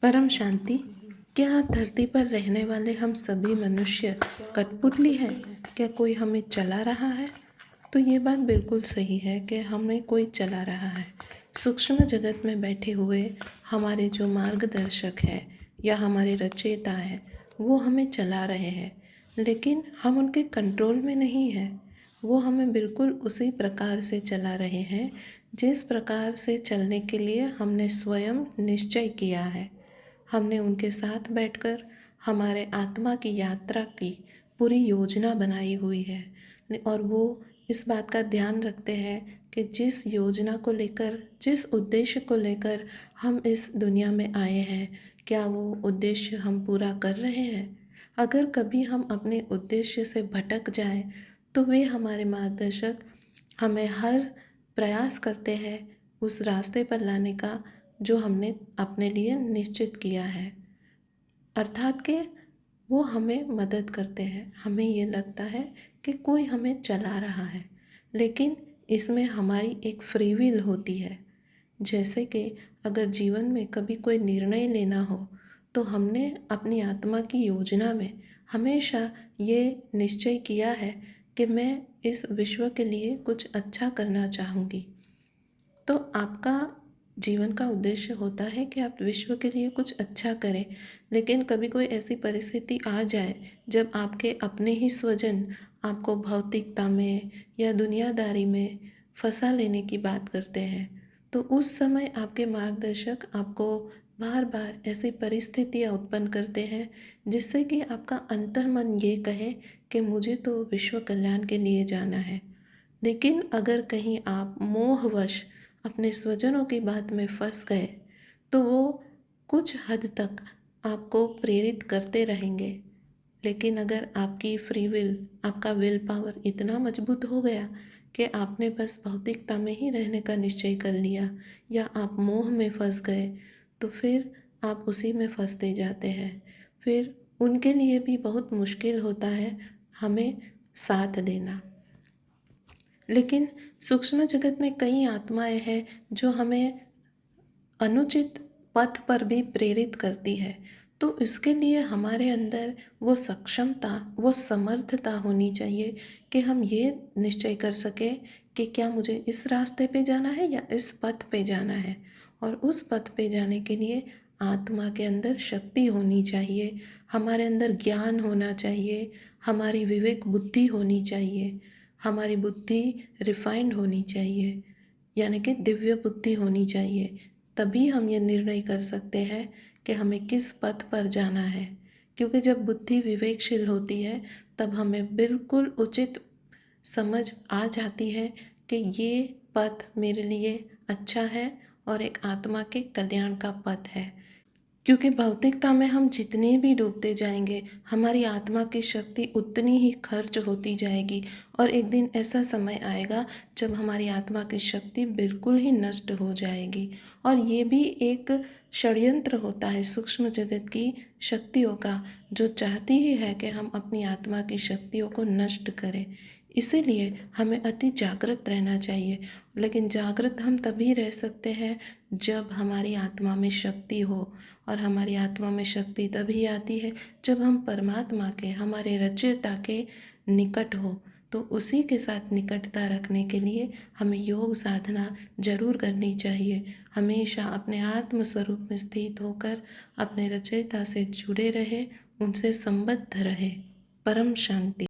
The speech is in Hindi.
परम शांति। क्या धरती पर रहने वाले हम सभी मनुष्य कठपुतली हैं? क्या कोई हमें चला रहा है? तो ये बात बिल्कुल सही है कि हमें कोई चला रहा है। सूक्ष्म जगत में बैठे हुए हमारे जो मार्गदर्शक है या हमारे रचयिता है, वो हमें चला रहे हैं, लेकिन हम उनके कंट्रोल में नहीं हैं। वो हमें बिल्कुल उसी प्रकार से चला रहे हैं जिस प्रकार से चलने के लिए हमने स्वयं निश्चय किया है। हमने उनके साथ बैठकर हमारे आत्मा की यात्रा की पूरी योजना बनाई हुई है और वो इस बात का ध्यान रखते हैं कि जिस योजना को लेकर, जिस उद्देश्य को लेकर हम इस दुनिया में आए हैं, क्या वो उद्देश्य हम पूरा कर रहे हैं। अगर कभी हम अपने उद्देश्य से भटक जाएं, तो वे हमारे मार्गदर्शक हमें हर प्रयास करते हैं उस रास्ते पर लाने का जो हमने अपने लिए निश्चित किया है। अर्थात कि वो हमें मदद करते हैं। हमें ये लगता है कि कोई हमें चला रहा है, लेकिन इसमें हमारी एक फ्री विल होती है। जैसे कि अगर जीवन में कभी कोई निर्णय लेना हो, तो हमने अपनी आत्मा की योजना में हमेशा ये निश्चय किया है कि मैं इस विश्व के लिए कुछ अच्छा करना चाहूँगी। तो आपका जीवन का उद्देश्य होता है कि आप विश्व के लिए कुछ अच्छा करें, लेकिन कभी कोई ऐसी परिस्थिति आ जाए जब आपके अपने ही स्वजन आपको भौतिकता में या दुनियादारी में फंसा लेने की बात करते हैं, तो उस समय आपके मार्गदर्शक आपको बार बार ऐसी परिस्थितियाँ उत्पन्न करते हैं जिससे कि आपका अंतर्मन ये कहे कि मुझे तो विश्व कल्याण के लिए जाना है। लेकिन अगर कहीं आप मोहवश अपने स्वजनों की बात में फंस गए, तो वो कुछ हद तक आपको प्रेरित करते रहेंगे। लेकिन अगर आपकी फ्री विल, आपका विल पावर इतना मजबूत हो गया कि आपने बस भौतिकता में ही रहने का निश्चय कर लिया या आप मोह में फंस गए, तो फिर आप उसी में फंसते जाते हैं। फिर उनके लिए भी बहुत मुश्किल होता है हमें साथ देना। लेकिन सूक्ष्म जगत में कई आत्माएं हैं जो हमें अनुचित पथ पर भी प्रेरित करती है। तो इसके लिए हमारे अंदर वो सक्षमता, वो समर्थता होनी चाहिए कि हम ये निश्चय कर सकें कि क्या मुझे इस रास्ते पे जाना है या इस पथ पे जाना है। और उस पथ पे जाने के लिए आत्मा के अंदर शक्ति होनी चाहिए, हमारे अंदर ज्ञान होना चाहिए, हमारी विवेक बुद्धि होनी चाहिए, हमारी बुद्धि रिफाइंड होनी चाहिए, यानी कि दिव्य बुद्धि होनी चाहिए। तभी हम ये निर्णय कर सकते हैं कि हमें किस पथ पर जाना है। क्योंकि जब बुद्धि विवेकशील होती है, तब हमें बिल्कुल उचित समझ आ जाती है कि ये पथ मेरे लिए अच्छा है और एक आत्मा के कल्याण का पथ है। क्योंकि भौतिकता में हम जितने भी डूबते जाएंगे, हमारी आत्मा की शक्ति उतनी ही खर्च होती जाएगी और एक दिन ऐसा समय आएगा जब हमारी आत्मा की शक्ति बिल्कुल ही नष्ट हो जाएगी। और ये भी एक षड्यंत्र होता है सूक्ष्म जगत की शक्तियों का, जो चाहती ही है कि हम अपनी आत्मा की शक्तियों को नष्ट करें। इसीलिए हमें अति जागृत रहना चाहिए। लेकिन जागृत हम तभी रह सकते हैं जब हमारी आत्मा में शक्ति हो, और हमारी आत्मा में शक्ति तभी आती है जब हम परमात्मा के, हमारे रचयिता के निकट हो। तो उसी के साथ निकटता रखने के लिए हमें योग साधना जरूर करनी चाहिए। हमेशा अपने आत्म स्वरूप में स्थित होकर अपने रचयिता से जुड़े रहे, उनसे संबद्ध रहे। परम शांति।